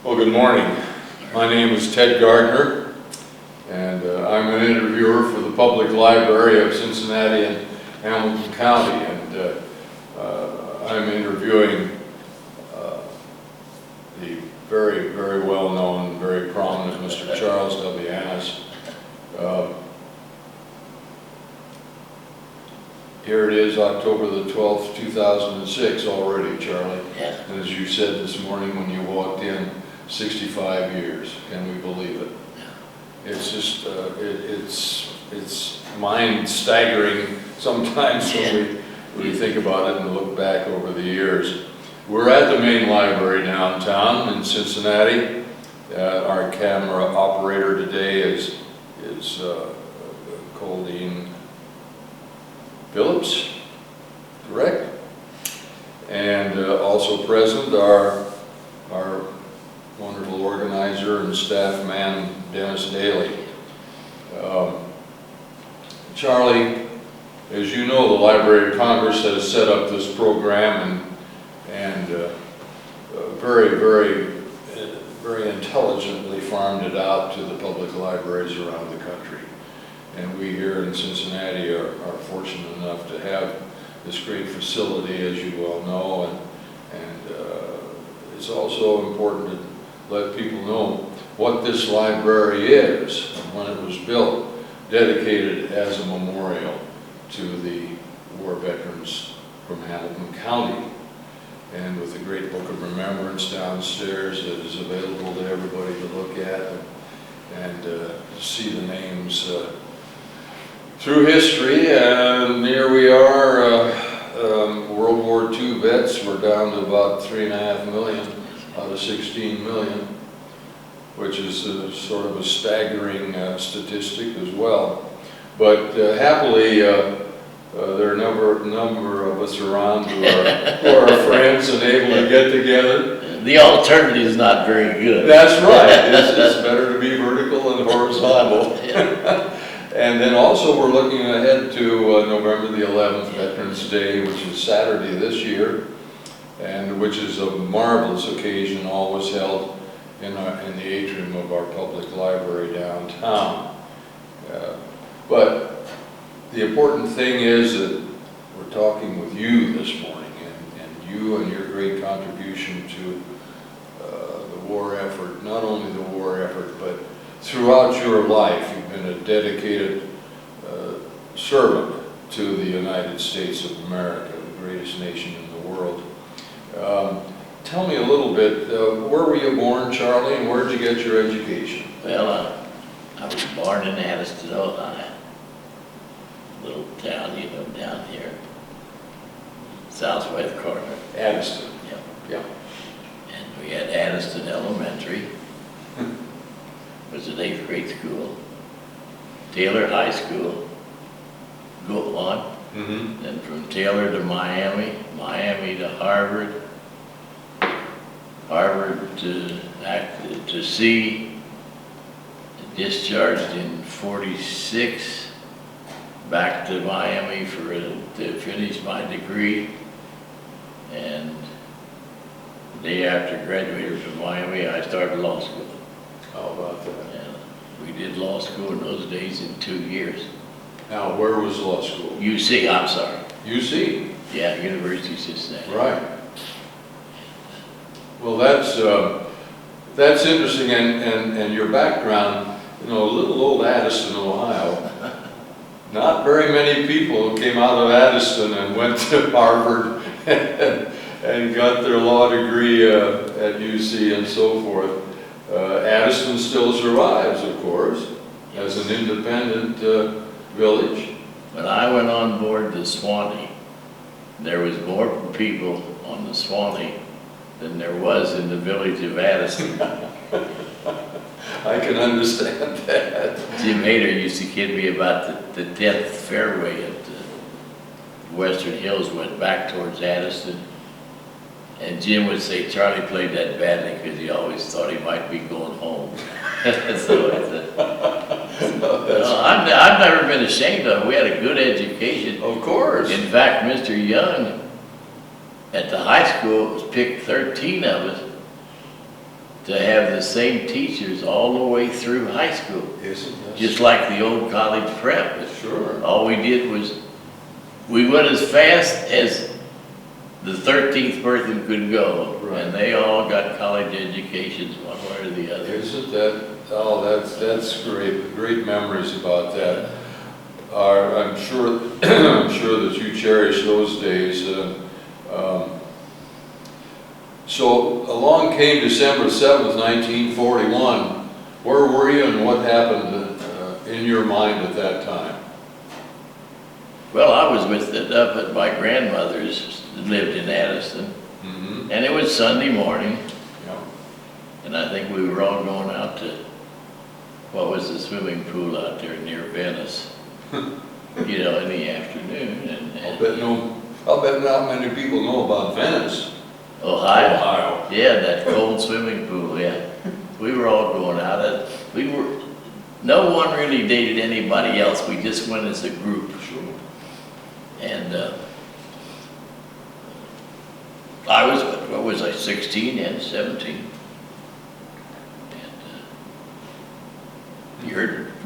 Well, good morning. My name is Ted Gardner, and I'm an interviewer for the Public Library of Cincinnati and Hamilton County, and I'm interviewing the very, very well-known, very prominent Mr. Charles W. Anness. Here it is, October the 12th, 2006 already, Charlie. Yes. And as you said this morning when you walked in, 65 years. Can we believe it? It's just, it's mind-staggering sometimes when we think about it and look back over the years. We're at the main library downtown in Cincinnati. Our camera operator today is Coldine Phillips, correct? And also present are our wonderful organizer and staff man, Dennis Daly. Charlie, as you know, the Library of Congress has set up this program and very, very, very intelligently farmed it out to the public libraries around the country. And we here in Cincinnati are fortunate enough to have this great facility, as you well know, and it's also important to let people know what this library is and when it was built, dedicated as a memorial to the war veterans from Hamilton County. And with a great book of remembrance downstairs that is available to everybody to look at and see the names through history. And here we are, World War II vets. We're down to about 3.5 million out of 16 million, which is sort of a staggering statistic as well. But happily, there are a number of us around who are friends and able to get together. The alternative is not very good. That's right. It's better to be vertical and horizontal. And then also we're looking ahead to November the 11th, Veterans Day, which is Saturday this year, and which is a marvelous occasion, always held in the atrium of our public library downtown. But the important thing is that we're talking with you this morning, and you and your great contribution to the war effort, not only the war effort, but throughout your life, you've been a dedicated servant to the United States of America, the greatest nation in the world. Tell me a little bit, where were you born, Charlie, and where did you get your education? Well, I was born in Anness, Ohio. Little town, you know, down here. Southwest corner. Addiston. Yep. Yeah. And we had Addiston Elementary, was an 8th grade school. Taylor High School, go on. Mm-hmm. Then from Taylor to Miami, Miami to Harvard, Harvard to sea, discharged in '46, back to Miami to finish my degree, and the day after graduating from Miami, I started law school. How about that? And we did law school in those days in 2 years. Now, where was law school? UC, I'm sorry. UC. Yeah, University of Cincinnati. Right. Well, that's interesting, and your background, you know, little old Addiston, Ohio. Not very many people came out of Addiston and went to Harvard and got their law degree at UC and so forth. Addiston still survives, of course, as an independent village. When I went on board the Swanee, there was more people on the Swanee than there was in the village of Addiston. I can understand that. Jim Hader used to kid me about the 10th fairway at the Western Hills went back towards Addiston. And Jim would say Charlie played that badly because he always thought he might be going home. So I said, no, I've never been ashamed of it. We had a good education. Of course. In fact, Mr. Young at the high school was picked 13 of us to have the same teachers all the way through high school, Isn't that? just like the old college prep. Sure. All we did was, we went as fast as the 13th person could go, Right. and they all got college educations one way or the other. Isn't that, oh, that's great, great memories about that. I'm sure, I'm sure that you cherish those days. So along came December 7th, 1941. Where were you and what happened in your mind at that time? Well, I was with it up at my grandmother's, that lived in Addison, Mm-hmm. and it was Sunday morning, Yeah. and I think we were all going out to, what was the swimming pool out there near Venice, you know, in the afternoon, I'll bet not many people know about Venice. Ohio. Ohio. Yeah, that cold swimming pool, yeah. We were all going out, no one really dated anybody else, we just went as a group. Sure. And I was, what was I, 16 and 17? And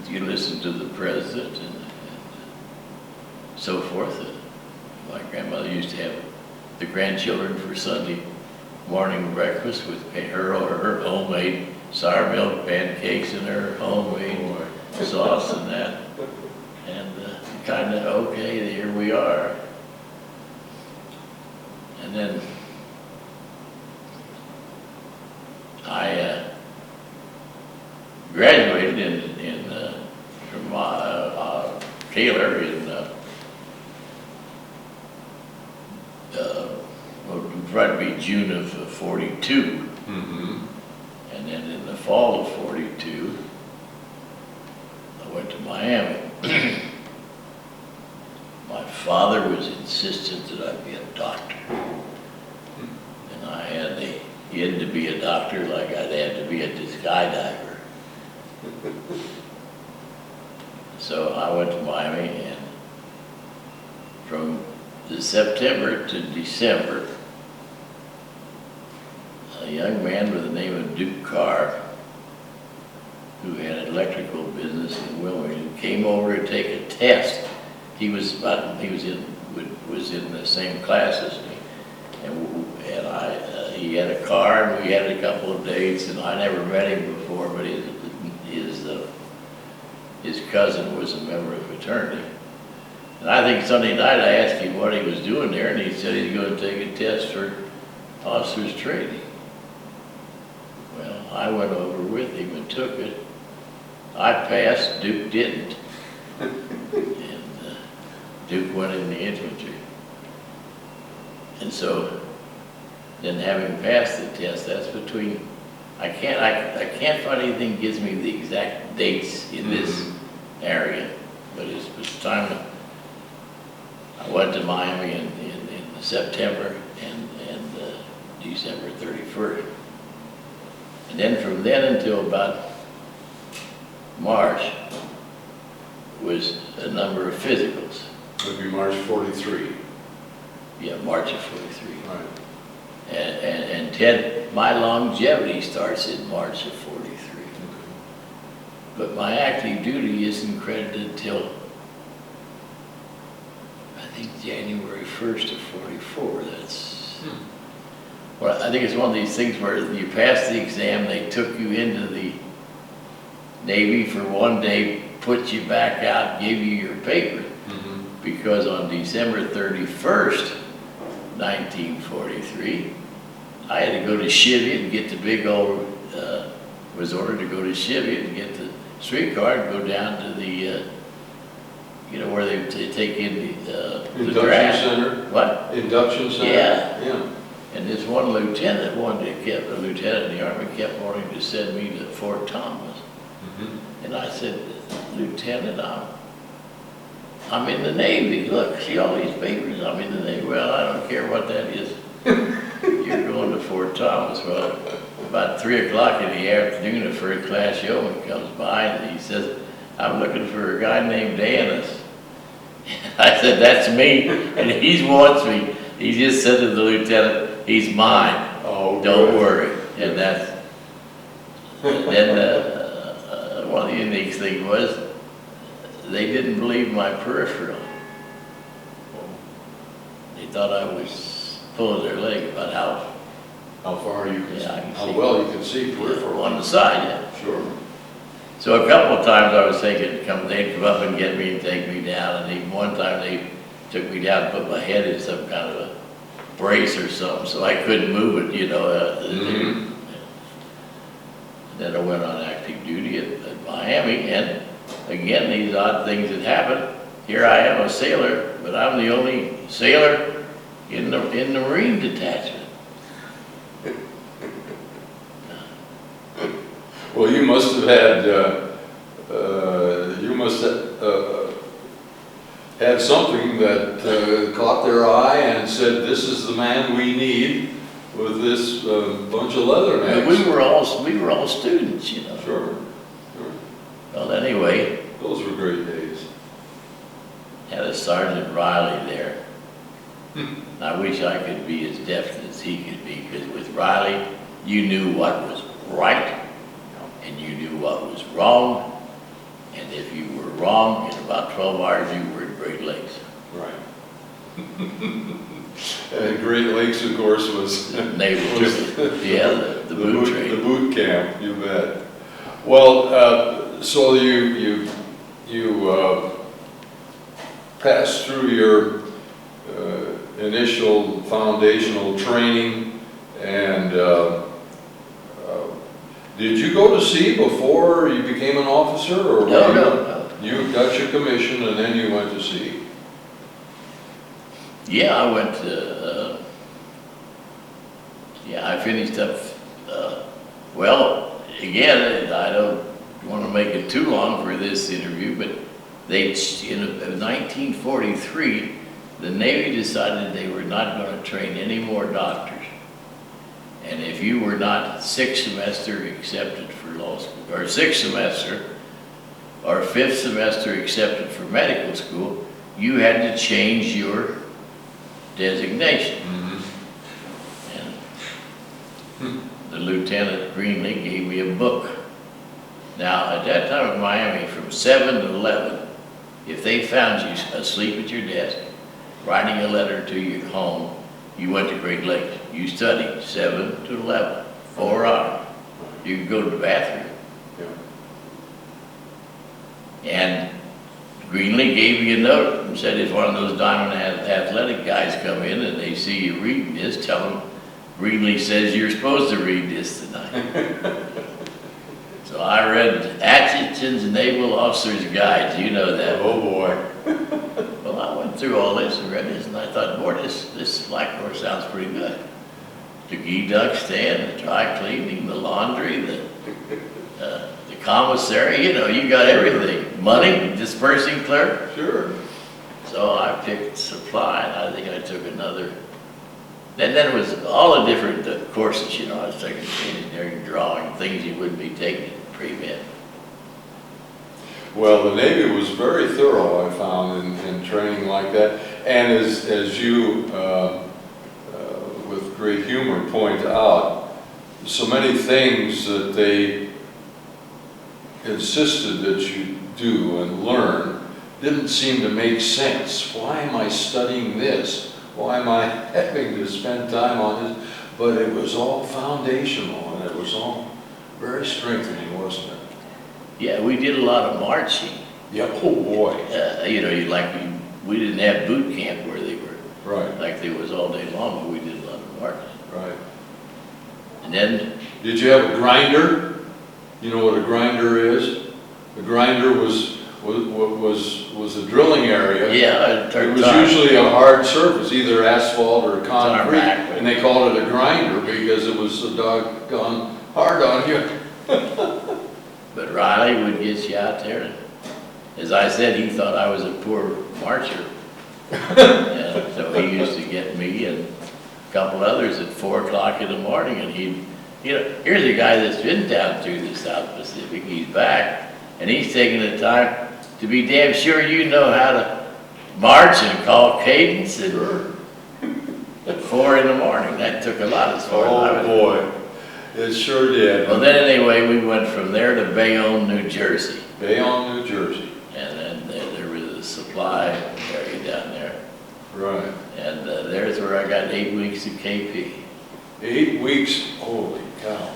you listened to the president and so forth. My grandmother used to have the grandchildren for Sunday morning breakfast with her homemade sour milk pancakes and her homemade sauce and that. And kind of, okay, here we are. And then I graduated from Taylor in well, it would probably be June of 42. Mm-hmm. And then in the fall of 42, I went to Miami. My father was insistent that I be a doctor. And he had to be a doctor like I'd had to be a skydiver. So I went to Miami, and from the September to December, a young man by the name of Duke Carr, who had an electrical business in Wilmington, came over to take a test. He was in the same class as me, and he had a car, and we had a couple of dates, and I never met him before, but his cousin was a member of the fraternity. And I think Sunday night I asked him what he was doing there, and he said he's going to take a test for officer's training. Well, I went over with him and took it. I passed, Duke didn't. And Duke went in the infantry. And so, then having passed the test, that's between, I can't find anything that gives me the exact dates in this area, but it was time to, I went to Miami in September and December 31st. And then from then until about March was a number of physicals. It would be March 43. Yeah, March of 43. Right. And Ted, my longevity starts in March of 43. But my active duty isn't credited until, I think, January 1st of 44. That's, well, I think it's one of these things where you pass the exam, they took you into the Navy for one day, put you back out, gave you your paper. Mm-hmm. Because on December 31st, 1943, I had to go to Cheviot and get the big old, was ordered to go to Cheviot and get the streetcar and go down to the, you know, where they take in the Induction draft. center? What? Induction center? Yeah. Yeah. And this one lieutenant wanted to a lieutenant in the Army kept wanting to send me to Fort Thomas. Mm-hmm. And I said, Lieutenant, I'm in the Navy. Look, see all these papers? I'm in the Navy. Well, I don't care what that is. You're going to Fort Thomas. Well, about 3 o'clock in the afternoon, a first class yeoman comes by and he says, I'm looking for a guy named Anness. I said, that's me. And he wants me. He just said to the lieutenant, he's mine. Oh, Don't good. worry. And And then one of the unique things was they didn't believe my peripheral. They thought I was pulling their leg about How far you can, Yeah, I can how see. well you can see peripheral. on the side, yeah. Sure. So a couple of times I was thinking, they'd come up and get me and take me down, and even one time they took me down and put my head in some kind of a brace or something, so I couldn't move it, you know. Mhm. Then I went on active duty at Miami, and again, these odd things that happen. Here I am, a sailor, but I'm the only sailor in the Marine detachment. Well, you must have had, had something that caught their eye and said, this is the man we need with this bunch of leathernecks. We were all students, you know. Sure, sure. Well, anyway, Those were great days. had a Sergeant Riley there. I wish I could be as deft as he could be, because with Riley, you knew what was right, and you knew what was wrong, and if you were wrong, in about 12 hours, you were in Great Lakes. Right. And Great Lakes, of course, was Naval, yeah, the boot train. The boot camp, you bet. Well, so you passed through your initial foundational training, and did you go to sea before you became an officer, or No. you got your commission and then you went to sea? Yeah, I went to, I finished up, well, again, I don't want to make it too long for this interview, but in 1943, the Navy decided they were not going to train any more doctors. And if you were not sixth semester accepted for law school, or sixth semester, or fifth semester accepted for medical school, you had to change your designation. And the Lieutenant Greenlee gave me a book. Now, at that time in Miami, from 7 to 11, if they found you asleep at your desk, writing a letter to your home, you went to Great Lakes. You studied 7 to 11, 4 hours. You could go to the bathroom. Yeah. And Greenlee gave me a note and said, if one of those diamond athletic guys come in and they see you reading this, tell them Greenlee says you're supposed to read this tonight. So I read Atchison's Naval Officer's Guide, you know that. Oh boy. Well, I went through all this and read this, and I thought, boy, this black horse sounds pretty good. The geoduck stand, the dry cleaning, the laundry, the commissary, you know, you got everything. Money, dispersing clerk. Sure. So I picked supply, and I think I took another. And then it was all the different courses, you know, I was taking engineering, drawing, things you wouldn't be taking in pre-med. Well, the Navy was very thorough, I found, in training like that. And as you, with great humor, point out, so many things that they insisted that you do and learn didn't seem to make sense. Why am I studying this? Why am I having to spend time on this? But it was all foundational, and it was all very strengthening, wasn't it? Yeah, we did a lot of marching. Yeah, oh boy. You know, we didn't have boot camp where they were. Right, Like they was all day long, but we did a lot of marching. right. And then, Did you have a grinder? You know what a grinder is? A grinder was a drilling area. yeah, It was usually a hard surface, either asphalt or concrete, Tarmac. and they called it a grinder because it was so doggone hard on you. but Riley would get you out there. And as I said, he thought I was a poor marcher. And so he used to get me and a couple others at 4 o'clock in the morning, and you know, here's a guy that's been down through the South Pacific, he's back, and he's taking the time to be damn sure you know how to march and call cadence at 4 in the morning. That took a lot as far as I Oh was. boy. It sure did. Well, then anyway, we went from there to Bayonne, New Jersey. Bayonne, New Jersey. And then there was a supply area down there. Right. And there's where I got 8 weeks of KP. 8 weeks, holy cow.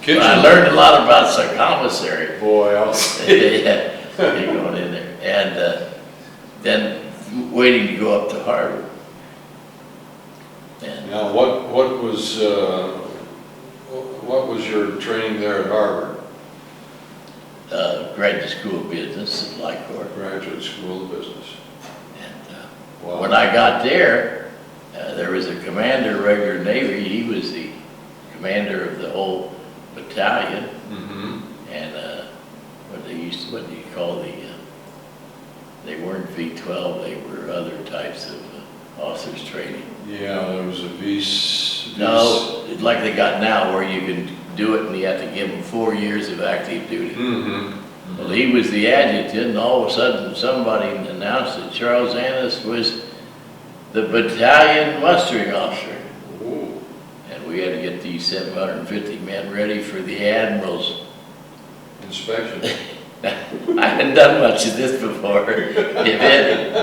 But I learned a lot about the commissary. Boy, I'll say. Yeah, you're going in there. And then waiting to go up to Harvard. And Now, what was your training there at Harvard? graduate school of business, supply corps. Graduate School of Business. And Wow. when I got there, there was a commander, regular Navy. He was the commander of the whole battalion. Mm-hmm. And what do you call they weren't V-12, they were other types of officers training. Yeah, there was a No, it's like they got now where you can do it and you have to give them 4 years of active duty. Mm-hmm. Well, he was the adjutant, and all of a sudden somebody announced that Charles Anness was the battalion mustering officer. Ooh. And we had to get these 750 men ready for the admiral's Inspection. I hadn't done much of this before. You did?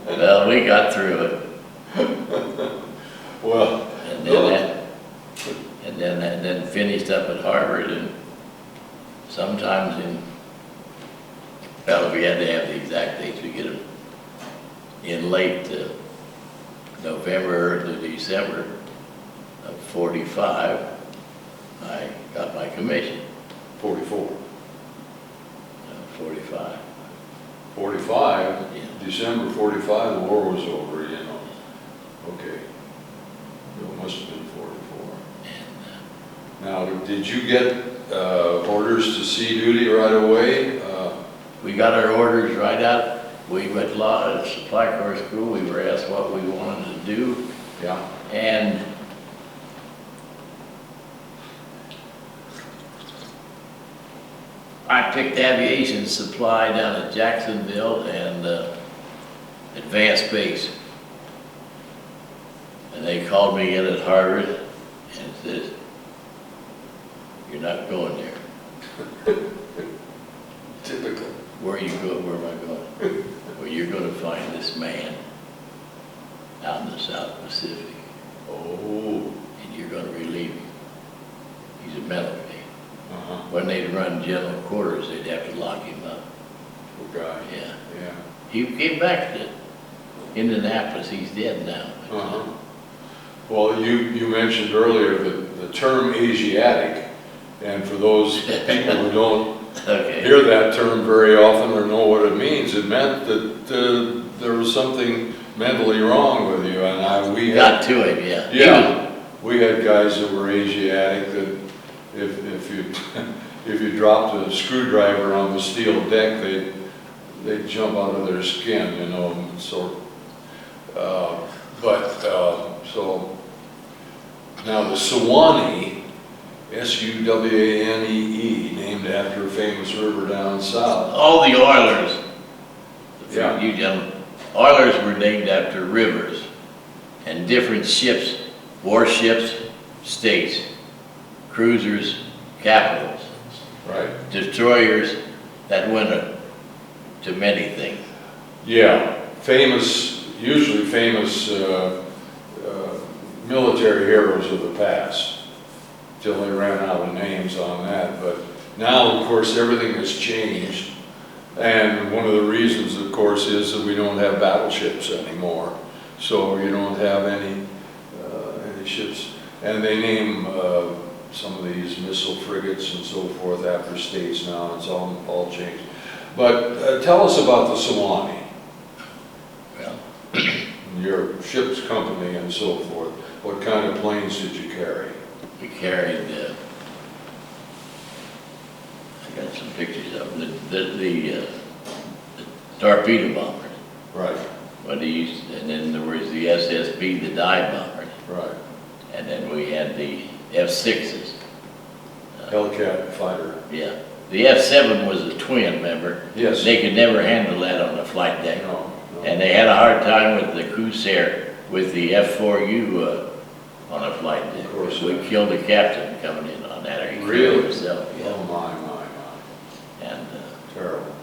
Well, we got through it. Well, And then finished up at Harvard, and sometimes well, we had to have the exact dates, we get them in late November to December of 45, I got my commission. 44. 45. 45? Yeah. December 45, the war was over, you know. Okay. It must have been 44. And, Now, did you get orders to sea duty right away? we got our orders right out. We went to supply corps school. We were asked what we wanted to do. Yeah. And I picked aviation supply down at Jacksonville and advanced base. And they called me in at Harvard and said, "You're not going there." Typical. Where are you going? Where am I going? Well, you're going to find this man out in the South Pacific, Oh. and you're going to relieve him. He's a mental case. Uh-huh. When they'd run general quarters, they'd have to lock him up. Poor guy. Yeah. Yeah. He came back to Indianapolis. He's dead now. Uh-huh. Well, you mentioned earlier the term Asiatic, and for those people who don't Okay. hear that term very often or know what it means, it meant that there was something mentally wrong with you, and we Got to him, yeah. Yeah, we had guys that were Asiatic that if you if you dropped a screwdriver on the steel deck, they'd jump out of their skin, you know. So now the Suwannee, Suwanee, named after a famous river down south. All the Oilers, Yeah. you gentlemen, Oilers were named after rivers and different ships, warships, states, cruisers, capitals, Right. destroyers that went to many things. Yeah, usually famous military heroes of the past, till they ran out of names on that. But now, of course, everything has changed. And one of the reasons, of course, is that we don't have battleships anymore. So you don't have any ships. And they name some of these missile frigates and so forth after states now. It's all changed. But tell us about the Suwannee, Well, your ship's company and so forth. What kind of planes did you carry? we carried, I got some pictures of them, the torpedo bombers. Right, And then there was the SSB, the dive bombers. right. And then we had the F-6s. Hellcat fighter. Yeah. The F-7 was a twin, remember? Yes. They could never handle that on the flight deck. No, no. And they had a hard time with the Crusair, with the F-4U on a flight deck. Of course, We yeah. killed the captain coming in on killed Really? herself, yeah. Oh, my. And, Terrible.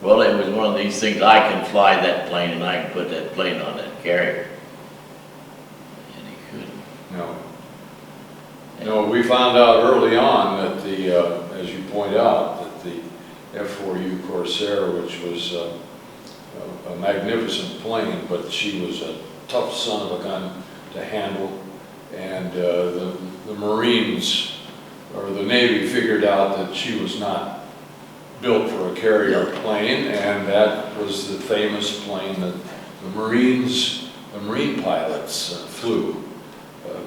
well, it was one of these things, I can fly that plane and I can put that plane on that carrier. And he couldn't. No. No, we found out early on that as you point out, that the F-4U Corsair, which was a magnificent plane, but she was a tough son of a gun to handle. And the Marines, or the Navy, figured out that she was not built for a carrier plane, and that was the famous plane that the Marine pilots flew.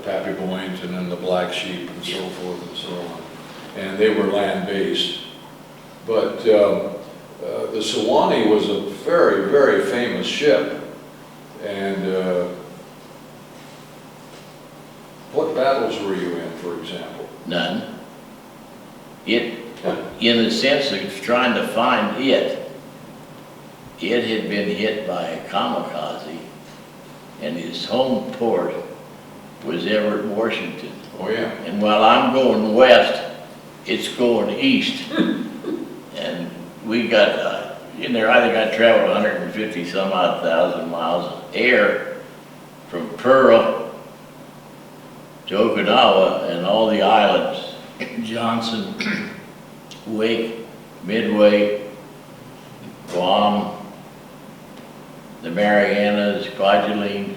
Pappy Boynton and the Black Sheep and so forth and so on. And they were land-based. But the Sewanee was a very, very famous ship. And what battles were you in, for example? None. In the sense of trying to find it had been hit by a kamikaze, and his home port was Everett, Washington. Oh, yeah. And while I'm going west, it's going east. And we got in there, I think I traveled 150 some odd thousand miles of air from Pearl to Okinawa and all the islands, Johnson, Wake, Midway, Guam, the Marianas, Kwajalein,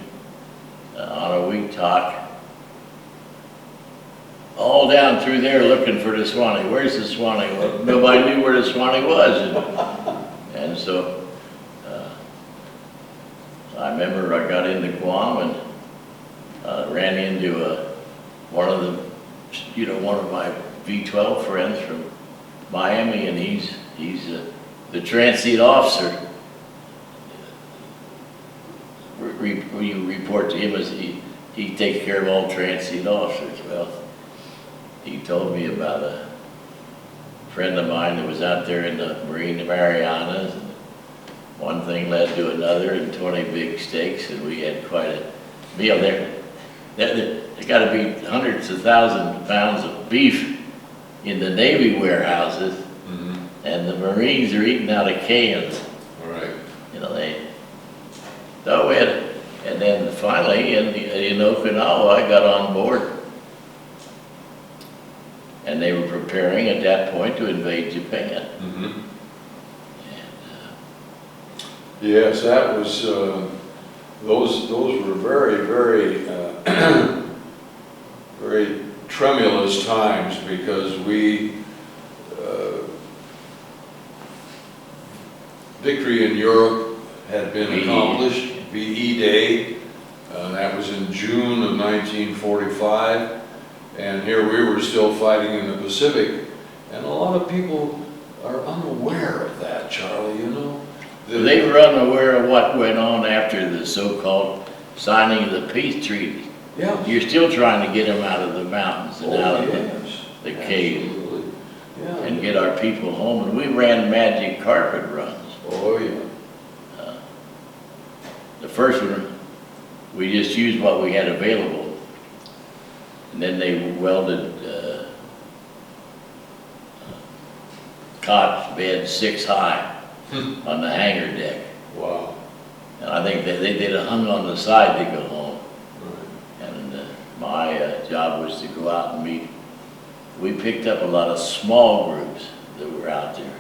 on a Weetok, all down through there looking for the Swanee. Where's the Swanee? Well, nobody knew where the Swanee was. And so I remember I got into Guam and ran into one of my V-12 friends from Miami, and he's the transit officer. We report to him as he takes care of all transit officers. Well, he told me about a friend of mine that was out there in the Marine Marianas, and one thing led to another, and 20 big steaks, and we had quite a meal there. There got to be hundreds of thousands of pounds of beef in the Navy warehouses, and the Marines are eating out of cans. All right. And then finally in Okinawa, I got on board, and they were preparing at that point to invade Japan. Yes, that was, those were very, very, very tremulous times, because victory in Europe had been accomplished, VE Day, that was in June of 1945, and here we were still fighting in the Pacific, and a lot of people are unaware of that, Charlie, you know. They were unaware of what went on after the so-called signing of the peace treaty. Yeah. You're still trying to get them out of the mountains and out of the caves, yeah, and get our people home. And we ran magic carpet runs. Oh, yeah. The first one, we just used what we had available. And then they welded cots, beds 6 high on the hangar deck. Wow. And I think they did a hung on the side to go home. Right. And my job was to go out and meet. We picked up a lot of small groups that were out there.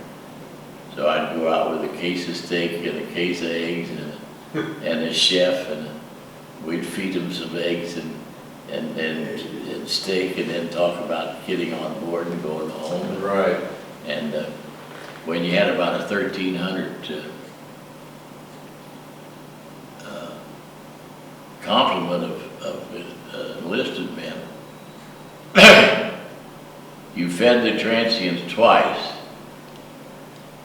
So I'd go out with a case of steak and a case of eggs and a chef, and we'd feed them some eggs and steak, and then talk about getting on board and going home. Right. And when you had about a 1,300 complement of enlisted men, you fed the transients twice,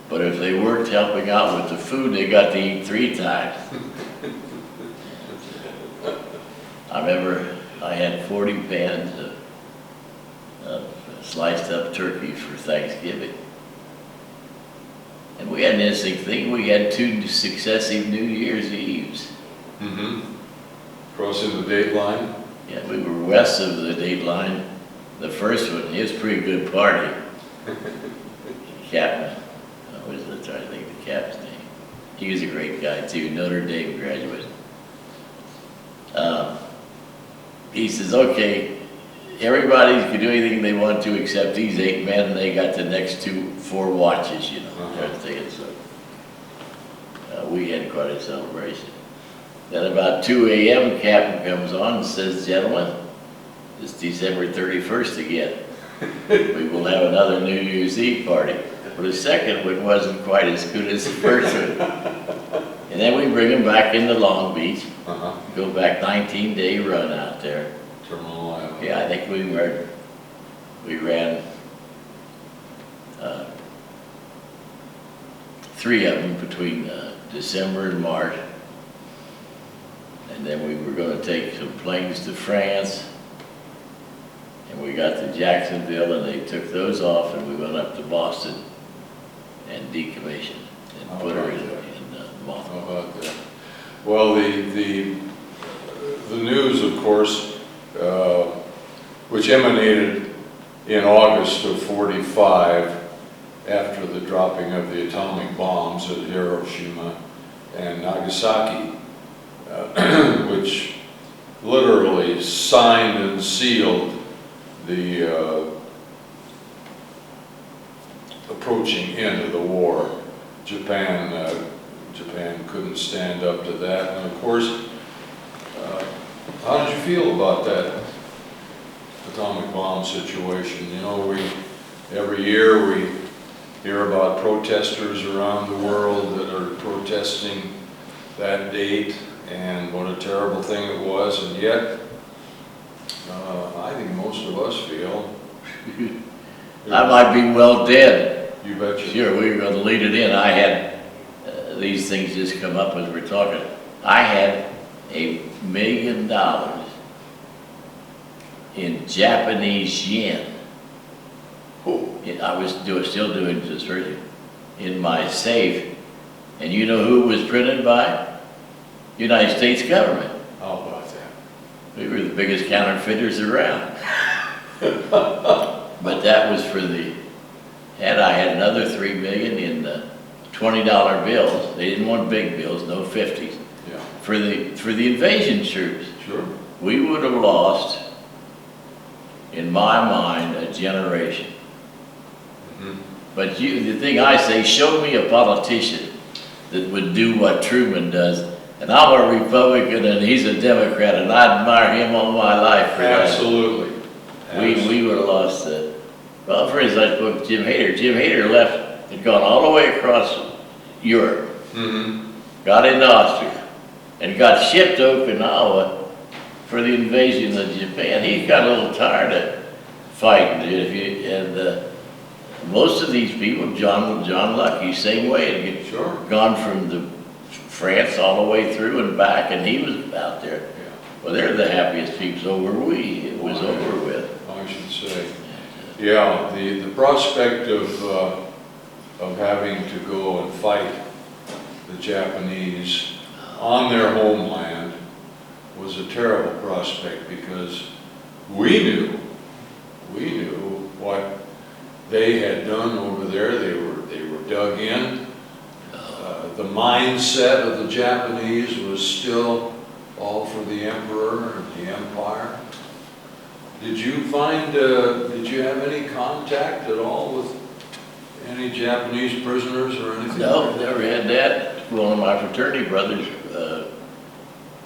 but if they weren't helping out with the food, they got to eat 3 times. I remember I had 40 pans of sliced up turkey for Thanksgiving. And we had an interesting thing. We had 2 successive New Year's Eves. Crossing the date line? Yeah, we were west of the date line. The first one, he was a pretty good party. Captain, I was trying to think of the captain's name. He was a great guy too, Notre Dame graduate. He says, okay, everybody can do anything they want to except these 8 men, and they got the next 4 watches, you know. They're thinking, so we had quite a celebration. Then about 2 a.m., the captain comes on and says, gentlemen, it's December 31st again. We will have another New Year's Eve party. But the second one wasn't quite as good as the first one. And then we bring them back into Long Beach. Go back 19-day run out there. Terminal Island. Yeah, I think we ran 3 of them between December and March. And then we were going to take some planes to France. And we got to Jacksonville, and they took those off, and we went up to Boston and decommissioned and put her in mothball. How about that? Well, the news, of course, which emanated in August of '45 after the dropping of the atomic bombs at Hiroshima and Nagasaki, which literally signed and sealed the approaching end of the war. Japan couldn't stand up to that, and of course, how did you feel about that atomic bomb situation? You know, every year we hear about protesters around the world that are protesting that date and what a terrible thing it was, and yet I think most of us feel I might be well dead. You betcha. Sure, we were going to lead it in. I had these things just come up as we're talking. I had $1 million in Japanese yen. I was still doing this really in my safe, and you know who it was printed by? United States government. How about that? We were the biggest counterfeiters around. But that was for and I had another $3 million in $20 bills. They didn't want big bills, no 50s. Yeah. For the invasion troops. Sure. We would have lost, in my mind, a generation. But the thing I say, show me a politician that would do what Truman does. And I'm a Republican and he's a Democrat, and I admire him all my life for that. Absolutely. We would have lost that. Well, for instance, I spoke to Jim Hayter. Jim Hayter had gone all the way across Europe, got into Austria, and got shipped to Okinawa for the invasion of Japan. He got a little tired of fighting, and most of these people, John Lucky, same way, had gone from France all the way through and back, and he was out there. Yeah. Well, they're the happiest people, so were we. It was over with. I should say. Yeah, the prospect of having to go and fight the Japanese on their homeland was a terrible prospect, because we knew what they had done over there. They were dug in. The mindset of the Japanese was still all for the emperor and the empire. Did you have any contact at all with any Japanese prisoners or anything? No, never had that. One of my fraternity brothers,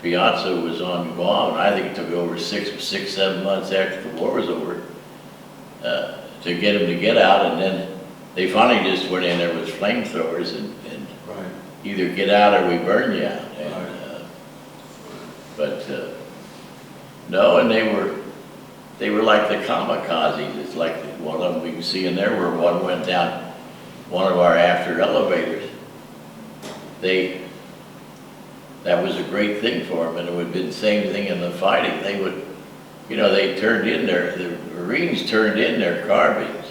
fiance was on Guam, and I think it took over 7 months after the war was over to get him to get out, and then they finally just went in there with flamethrowers and Right. either get out or we burn you out. And, Right. No, and they were like the kamikazes. It's like one of them we can see in there where one went down one of our after elevators. That was a great thing for them, and it would have been the same thing in the fighting. They would, they turned in the Marines turned in their carbines.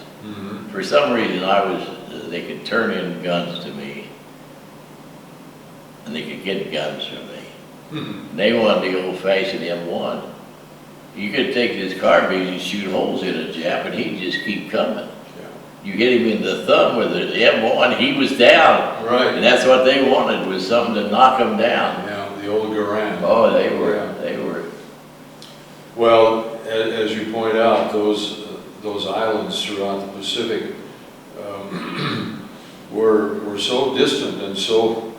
For some reason, they could turn in guns to me, and they could get guns from me. And they wanted the old-fashioned M1. You could take this carbine and shoot holes in a Jap and he'd just keep coming. Yeah. You hit him in the thumb with the M1, he was down. Right. And that's what they wanted, was something to knock him down. Yeah, the old Garand. Oh, they were. Well, as you point out, those islands throughout the Pacific were so distant and so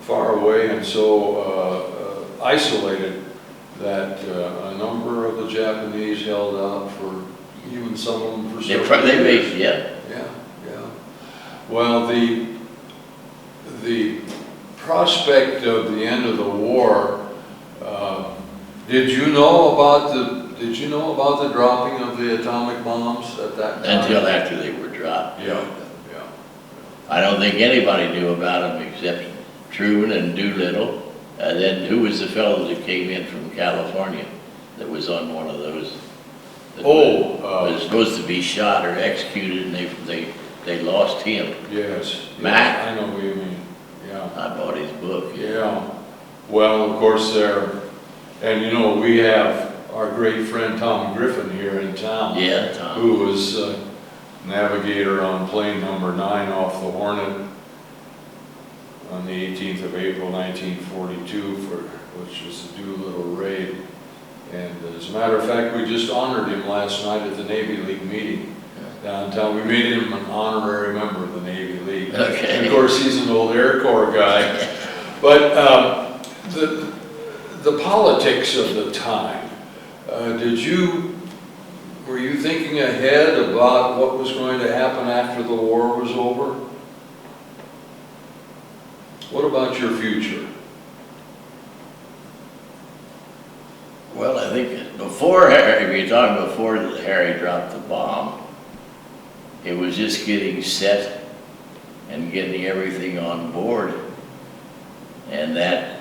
far away and so isolated that a number of the Japanese held out for, even some of them for several years. Yeah. Yeah. Well, the prospect of the end of the war, did you know about the dropping of the atomic bombs at that time? Until after they were dropped. Yeah. I don't think anybody knew about them except Truman and Doolittle. Then who was the fellow that came in from California that was on one of those? That was supposed to be shot or executed, and they lost him. Yes. Mac. I know what you mean. Yeah. I bought his book. Yeah. Well, of course and you know, we have our great friend Tom Griffin here in town. Yeah, Tom. Who was navigator on plane number 9 off the Hornet on the 18th of April 1942, which was the Doolittle raid. And as a matter of fact, we just honored him last night at the Navy League meeting downtown. We made him an honorary member of the Navy League. Okay. And of course, he's an old Air Corps guy. But the politics of the time, were you thinking ahead about what was going to happen after the war was over? What about your future? Well, I think if you're talking before Harry dropped the bomb, it was just getting set and getting everything on board, and that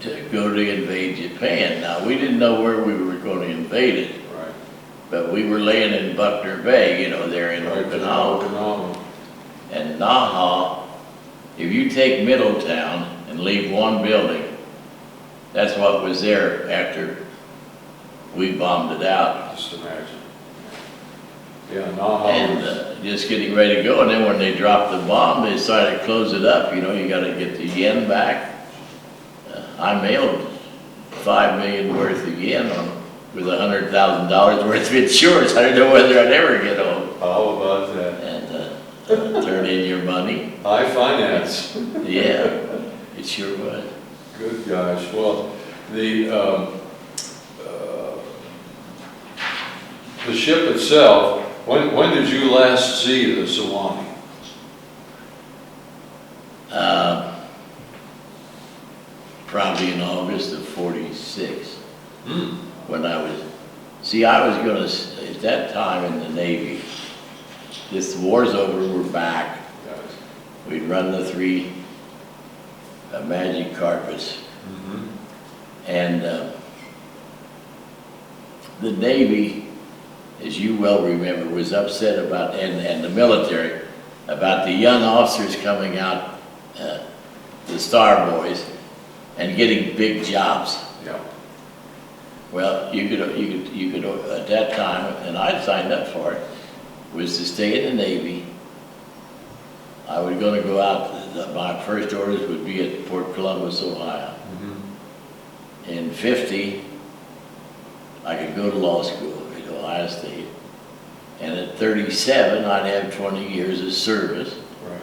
to go to invade Japan. Now, we didn't know where we were going to invade it. Right. But we were laying in Buckner Bay, you know, there in Okinawa. And Naha, if you take Middletown and leave one building, that's what was there after we bombed it out. Just imagine. Yeah, Naha. And just getting ready to go. And then when they dropped the bomb, they decided to close it up. You know, you got to get the yen back. I mailed $5 million worth of yen with $100,000 worth of insurance. I didn't know whether I'd ever get home. How about that? And turn in your money. High finance. Yeah, it sure was. Good gosh. Well, the ship itself, when did you last see the Suwannee? Probably in August of '46. Hmm. When I was going to, at that time in the Navy, this war's over, we're back. Yes. We'd run the 3 magic carpets. Mm-hmm. And the Navy, as you well remember, was upset about, and the military, about the young officers coming out, the Star Boys, and getting big jobs. Yeah. Well, you could at that time, and I'd signed up for it, was to stay in the Navy. I was going to go out, my first orders would be at Port Columbus, Ohio. Mm-hmm. In '50, I could go to law school at Ohio State. And at 37, I'd have 20 years of service. Right.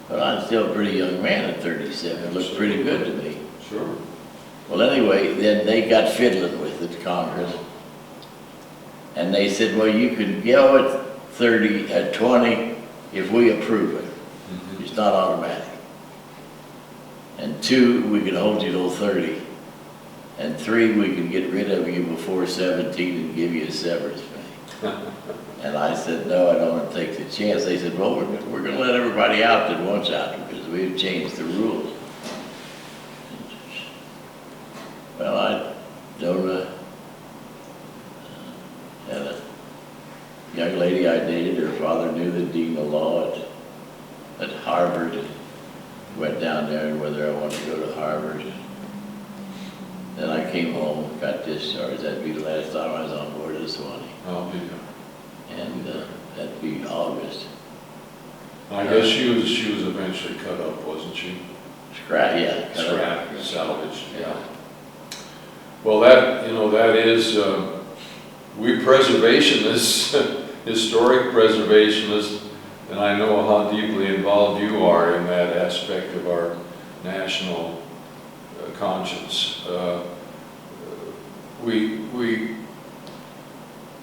But I'm still a pretty young man at 37. It looked pretty good to me. Sure. Well, anyway, then they got fiddling with it, Congress. And they said, well, you can go at 20 if we approve it. Mm-hmm. It's not automatic. And 2, we can hold you till 30. And 3, we can get rid of you before 17 and give you a severance pay. And I said, no, I don't want to take the chance. They said, well, we're going to let everybody out that wants out because we've changed the rules. Well, I don't had a young lady I dated, her father knew the dean of law at Harvard, and went down there and whether I wanted to go to Harvard. Then I came home, got discharged. That'd be the last time I was on board of the Swanee. I'll be, And that'd be August. I guess she was eventually cut up, wasn't she? Scrap, yeah. Scrap, salvaged, yeah. Well, that, you know, that is, we preservationists, historic preservationists, and I know how deeply involved you are in that aspect of our national conscience.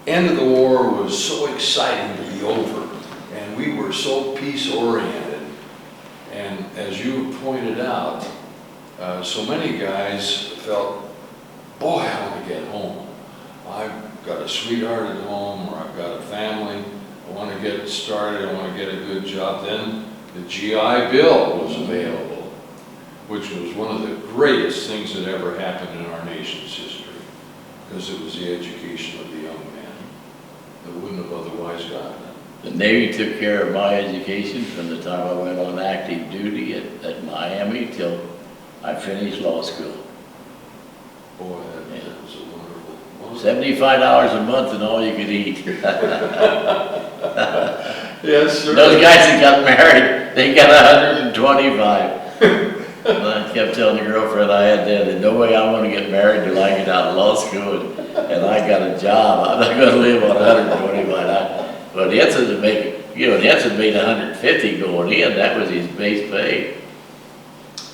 End of the war was so exciting to be over, and we were so peace-oriented. And as you pointed out, so many guys felt, boy, I want to get home. I've got a sweetheart at home, or I've got a family. I want to get started. I want to get a good job. Then the GI Bill was available, which was one of the greatest things that ever happened in our nation's history, because it was the education of the young man that wouldn't have otherwise gotten it. The Navy took care of my education from the time I went on active duty at Miami till I finished law school. Boy, that was a wonderful. $75 a month and all you could eat. Yes, sir. Those guys that got married, they got 125. And I kept telling the girlfriend I had then, that no way I'm going to get married till I get out of law school and I got a job. I'm not going to live on 125. But Ensign would make, you know, Ensign made 150 going in. That was his base pay.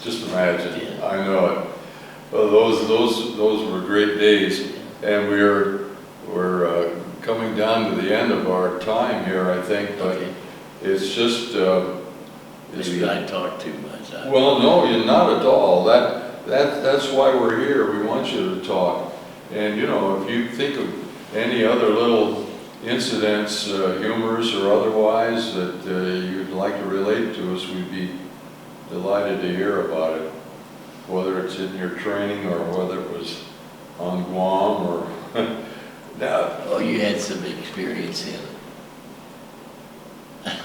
Just imagine. Yeah. I know it. Well, those were great days, and we're coming down to the end of our time here, I think. But Okay. it's just Maybe I talk too much. well, no, you're not at all. That's why we're here. We want you to talk. And you know, if you think of any other little incidents, humorous or otherwise, that you'd like to relate to us, we'd be delighted to hear about it. Whether it's in your training or whether it was on Guam or now. Oh, you had some experience in it.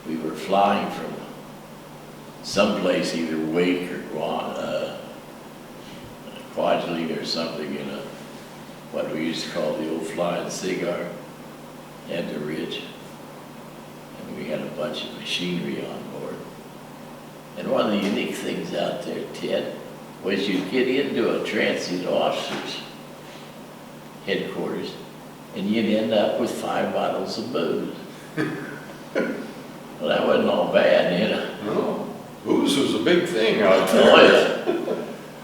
We were flying from someplace, either Wake or Guam, Kwajalein or something, in a, what we used to call the old flying cigar, and the Ridge. And we had a bunch of machinery on board. And one of the unique things out there, Ted, was you'd get into a transient officer's headquarters, and you'd end up with 5 bottles of booze. Well, that wasn't all bad, you know. No, booze was a big thing out there. Oh,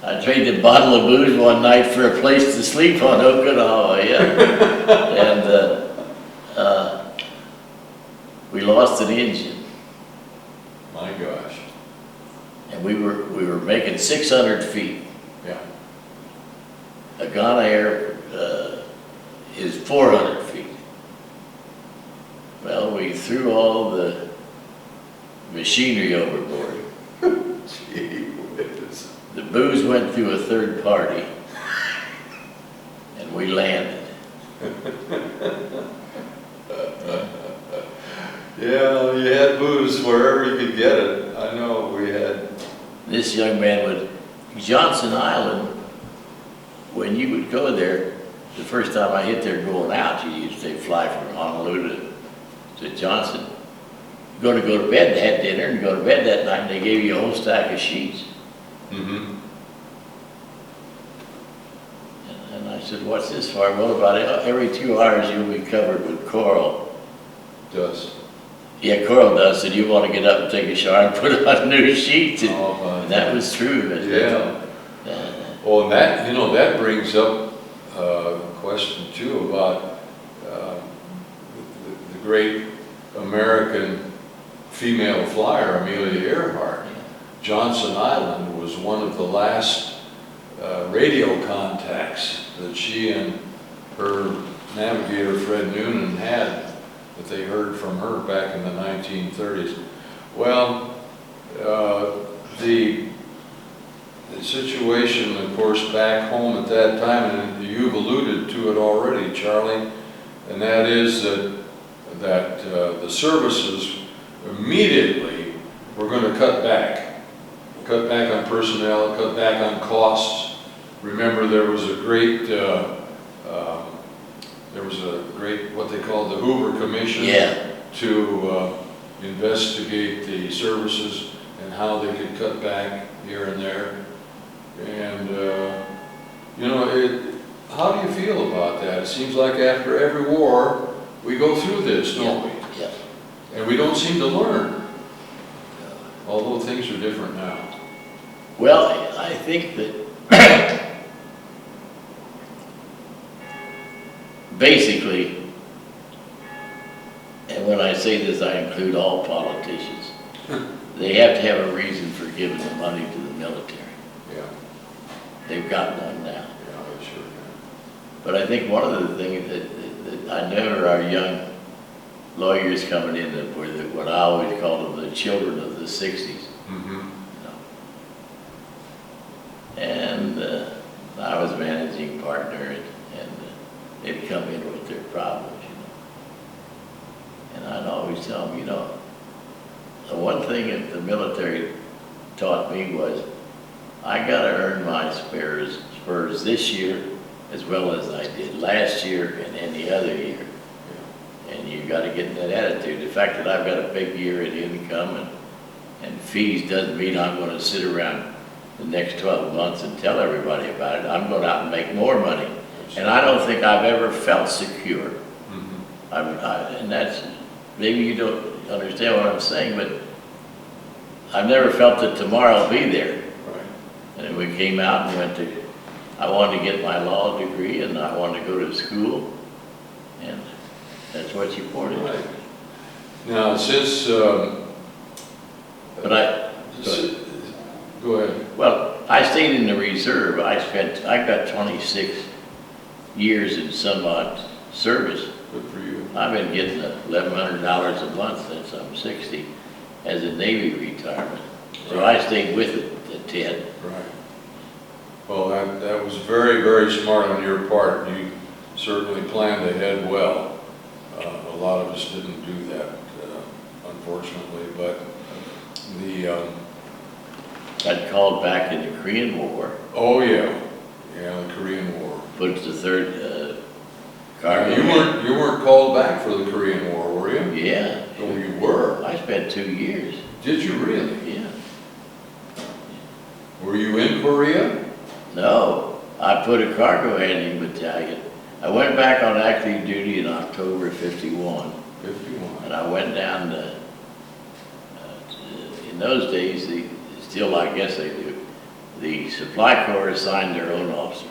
yeah. I traded a bottle of booze one night for a place to sleep on Okinawa, yeah. And we lost an engine. My gosh. And we were making 600 feet. Yeah. A Ghana Air is 400 feet. Well, we threw all the machinery overboard. Gee whiz. The booze went through a third party, and we landed. Yeah, you had booze wherever you could get it. I know we had. This young man would, Johnson Island, when you would go there, the first time I hit there going out, you used to fly from Honolulu to Johnson. Go to bed, they had dinner and go to bed that night, and they gave you a whole stack of sheets. Mm-hmm. And I said, what's this for? Well, about every 2 hours you'll be covered with coral. Dust. Yeah, coral dust, and you want to get up and take a shower and put on new sheets. And that was true. Yeah. Well, and that, you know, that brings up a question too about the great American female flyer, Amelia Earhart. Johnson Island was one of the last radio contacts that she and her navigator Fred Noonan had, that they heard from her back in the 1930s. Well, the situation, of course, back home at that time, and you've alluded to it already, Charlie, and that is that the services immediately were going to cut back cut back on personnel, cut back on costs. Remember, there was a great, what they called the Hoover Commission. Yeah. To investigate the services and how they could cut back here and there. And, you know, how do you feel about that? It seems like after every war, we go through this, don't we? Yes. And we don't seem to learn, although things are different now. Well, I think that basically, and when I say this, I include all politicians, they have to have a reason for giving the money to the military. Yeah. They've got one now. Yeah, they sure can. But I think one of the things that I know our young lawyers coming in that were what I always call them the children of the 60s. Mm-hmm. And I was managing partner, and they'd come in with their problems, you know. And I'd always tell them, you know, the one thing that the military taught me was I got to earn my spurs this year as well as I did last year and any other year. And you got to get in that attitude. The fact that I've got a big year in income and fees doesn't mean I'm going to sit around the next 12 months and tell everybody about it. I'm going out and make more money. And I don't think I've ever felt secure. Mm-hmm. And that's, maybe you don't understand what I'm saying, but I've never felt that tomorrow I'll be there. Right. And we came out and I wanted to get my law degree and I wanted to go to school. And that's what you poured into. Right. Now, since, go ahead. Well, I stayed in the reserve. I got 26 years in some odd service. Good for you. I've been getting $1,100 a month since I'm 60 as a Navy retirement. So I stayed with it, Ted. Right. Well, that was very, very smart on your part. You certainly planned ahead well. A lot of us didn't do that, unfortunately, but Got called back in the Korean War. Oh, yeah. Yeah, the Korean War. Put the third cargo. You weren't called back for the Korean War, were you? Yeah. Oh, you were? I spent 2 years. Did you really? Yeah. Were you in Korea? No, I put a cargo handling battalion. I went back on active duty in October of '51. 51. And I went down in those days, still I guess they do, the Supply Corps assigned their own officers.